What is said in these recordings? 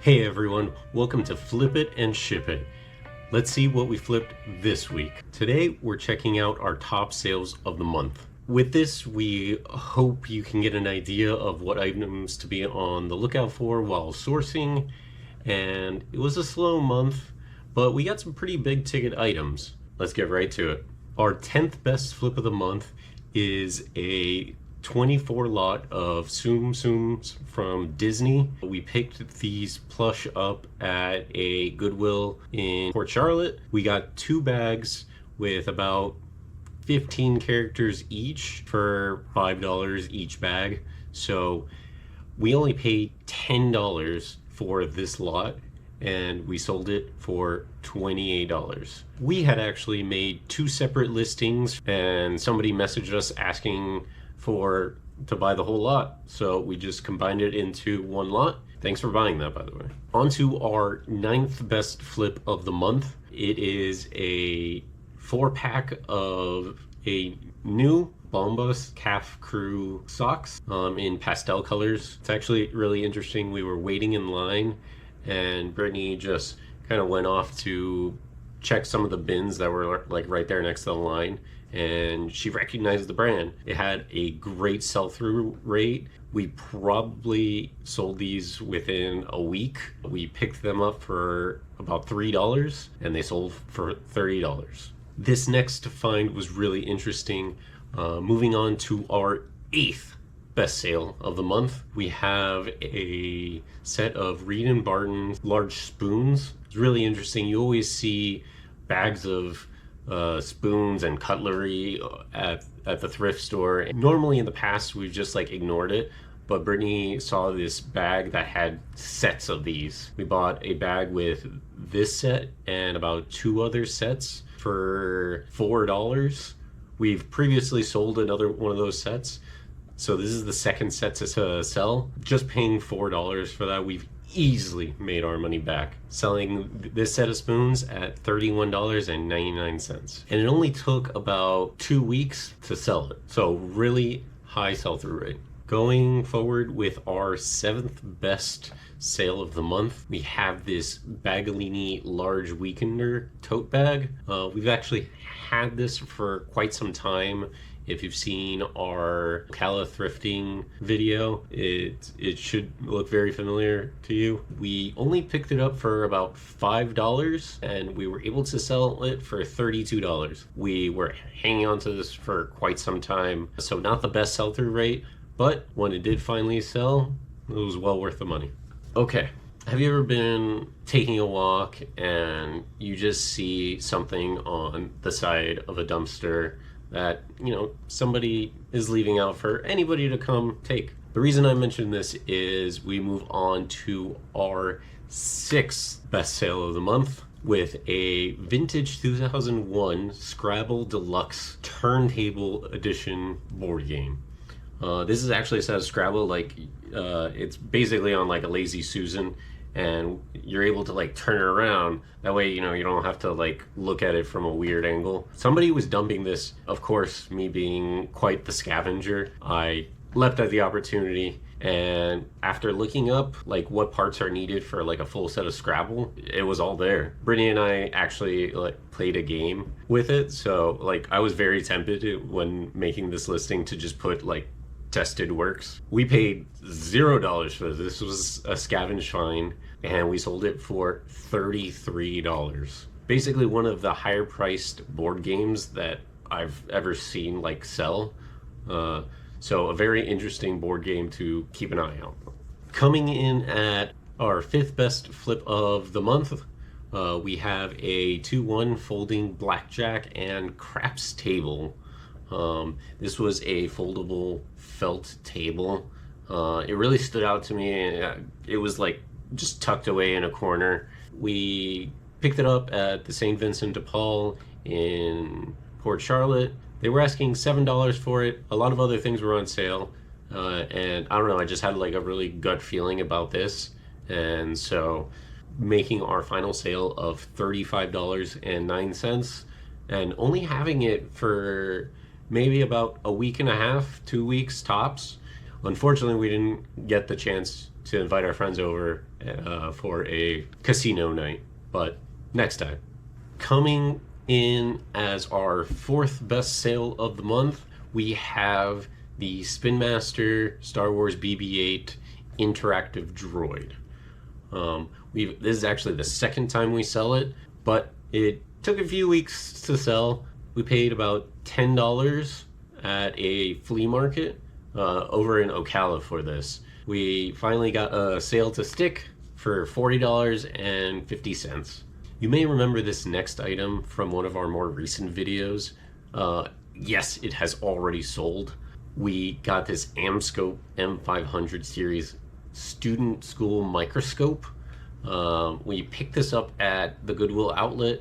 Hey everyone, welcome to Flip It and Ship It. Let's see what we flipped this week. Today we're checking out our top sales of the month. With this, we hope you can get an idea of what items to be on the lookout for while sourcing. And it was a slow month, but we got some pretty big ticket items. Let's get right to it. Our 10th best flip of the month is a 24 lot of Tsum Tsums from Disney. We picked these plush up at a Goodwill in Port Charlotte. We got 2 bags with about 15 characters each for $5 each bag. So we only paid $10 for this lot and we sold it for $28. We had actually made 2 separate listings and somebody messaged us asking to buy the whole lot, so we just combined it into one lot. Thanks for buying that, by the way. On to our 9th best flip of the month. It is a 4-pack of a new Bombas Calf Crew socks in pastel colors. It's actually really interesting. We were waiting in line and Brittany just kind of went off to check some of the bins that were like right there next to the line, and she recognized the brand. It had a great sell-through rate. We probably sold these within a week. We picked them up for about $3 and they sold for $30. This next find was really interesting. Moving on to our 8th best sale of the month, we have a set of Reed & Barton large spoons. It's really interesting. You always see bags of spoons and cutlery at the thrift store. Normally in the past we've just like ignored it, but Brittany saw this bag that had sets of these. We bought a bag with this set and about 2 other sets for $4. We've previously sold another one of those sets, so this is the second set to sell. Just paying $4 for that, we've easily made our money back, selling this set of spoons at $31.99. And it only took about 2 weeks to sell it, so really high sell-through rate. Going forward with our 7th best sale of the month, we have this Bagolini large weekender tote bag. We've actually had this for quite some time. If you've seen our Ocala thrifting video, it should look very familiar to you. We only picked it up for about $5 and we were able to sell it for $32. We were hanging on to this for quite some time, so not the best sell-through rate, but when it did finally sell, it was well worth the money. Okay, have you ever been taking a walk and you just see something on the side of a dumpster that, you know, somebody is leaving out for anybody to come take? The reason I mention this is we move on to our 6th best sale of the month with a vintage 2001 Scrabble Deluxe Turntable Edition board game. This is actually a set of Scrabble, like it's basically on like a Lazy Susan, and you're able to like turn it around. That way, you know, you don't have to like look at it from a weird angle. Somebody was dumping this. Of course, me being quite the scavenger, I leapt at the opportunity, and after looking up like what parts are needed for like a full set of Scrabble, it was all there. Brittany and I actually like played a game with it, so like I was very tempted when making this listing to just put like tested works. We paid $0 for this. This was a scavenge find and we sold it for $33. Basically one of the higher priced board games that I've ever seen like sell. So a very interesting board game to keep an eye out. Coming in at our 5th best flip of the month, we have a 2-1 folding blackjack and craps table. This was a foldable felt table. It really stood out to me. It was like just tucked away in a corner. We picked it up at the St. Vincent de Paul in Port Charlotte. They were asking $7 for it. A lot of other things were on sale, and I don't know, I just had like a really gut feeling about this, and so making our final sale of $35.09 and only having it for maybe about a week and a half, 2 weeks tops. Unfortunately, we didn't get the chance to invite our friends over for a casino night, but next time. Coming in as our fourth best sale of the month, we have the Spin Master Star Wars BB-8 interactive droid. This is actually the second time we sell it, but it took a few weeks to sell. We paid about $10 at a flea market over in Ocala for this. We finally got a sale to stick for $40.50. You may remember this next item from one of our more recent videos. Yes, it has already sold. We got this Amscope M500 series student school microscope. We picked this up at the Goodwill outlet.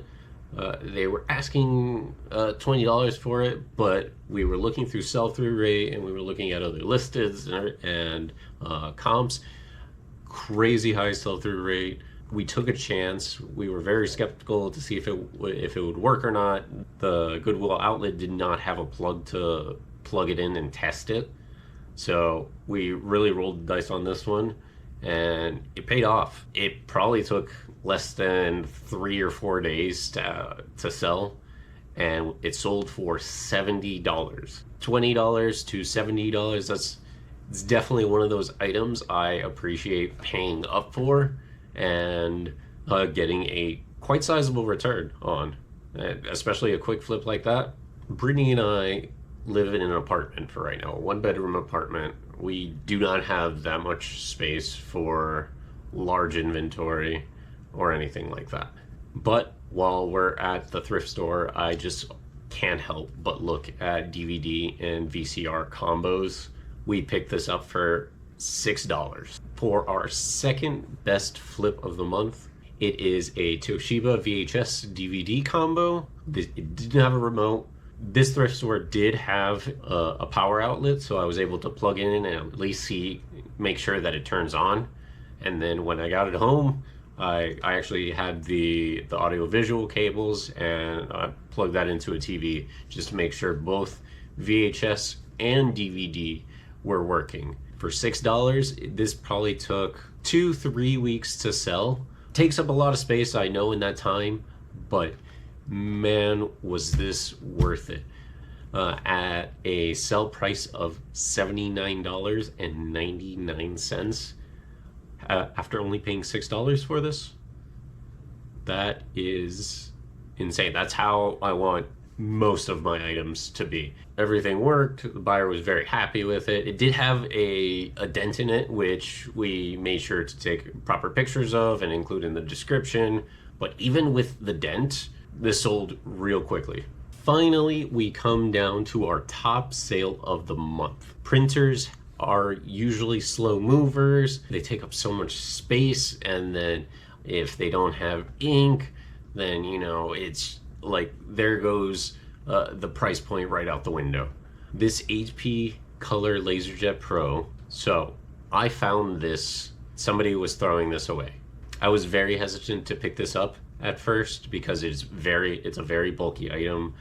They were asking $20 for it, but we were looking through sell-through rate and we were looking at other listeds and comps. Crazy high sell-through rate. We took a chance. We were very skeptical to see if it would work or not. The Goodwill outlet did not have a plug to plug it in and test it, so we really rolled the dice on this one, and it paid off. It probably took less than 3 or 4 days to sell, and it sold for $70. $20 to $70. It's definitely one of those items I appreciate paying up for and getting a quite sizable return on, especially a quick flip like that. Brittany and I live in an apartment for right now, a 1-bedroom apartment. We do not have that much space for large inventory or anything like that. But while we're at the thrift store, I just can't help but look at DVD and VCR combos. We picked this up for $6. For our second best flip of the month, it is a Toshiba VHS DVD combo. It didn't have a remote. This thrift store did have a power outlet, so I was able to plug in and at least make sure that it turns on. And then when I got it home, I actually had the audio visual cables, and I plugged that into a TV just to make sure both VHS and DVD were working. For $6, this probably took 2-3 weeks to sell. Takes up a lot of space, I know, in that time, but man, was this worth it. At a sell price of $79.99, after only paying $6 for this. That is insane. That's how I want most of my items to be. Everything worked. The buyer was very happy with it. It did have a dent in it, which we made sure to take proper pictures of and include in the description. But even with the dent, this sold real quickly. Finally, we come down to our top sale of the month. Printers are usually slow movers. They take up so much space, and then if they don't have ink, then it's like there goes the price point right out the window. This HP Color LaserJet Pro. So I found this. Somebody was throwing this away. I was very hesitant to pick this up at first because it's a very bulky item.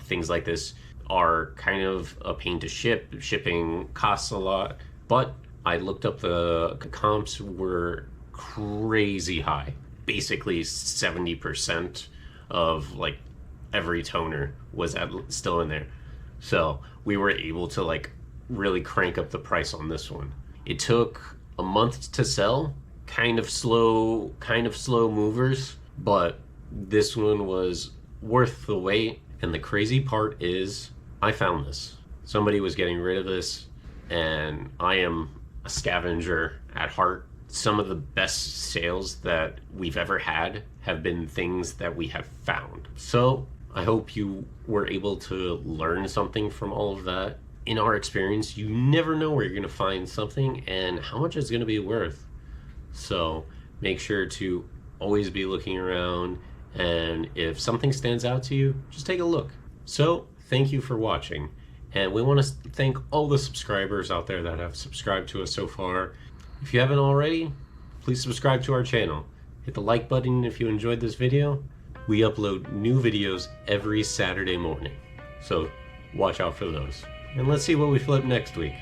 Things like this are kind of a pain to ship. Shipping costs a lot, but I looked up the comps were crazy high. Basically 70% of like every toner was still in there. So we were able to really crank up the price on this one. It took a month to sell. Kind of slow movers, but this one was worth the wait. And the crazy part is I found this. Somebody was getting rid of this, and I am a scavenger at heart. Some of the best sales that we've ever had have been things that we have found. So I hope you were able to learn something from all of that. In our experience, you never know where you're going to find something and how much it's going to be worth. So make sure to always be looking around, and if something stands out to you, just take a look. So thank you for watching, and we want to thank all the subscribers out there that have subscribed to us so far. If you haven't already, please subscribe to our channel. Hit the like button if you enjoyed this video. We upload new videos every Saturday morning, so watch out for those. And let's see what we flip next week.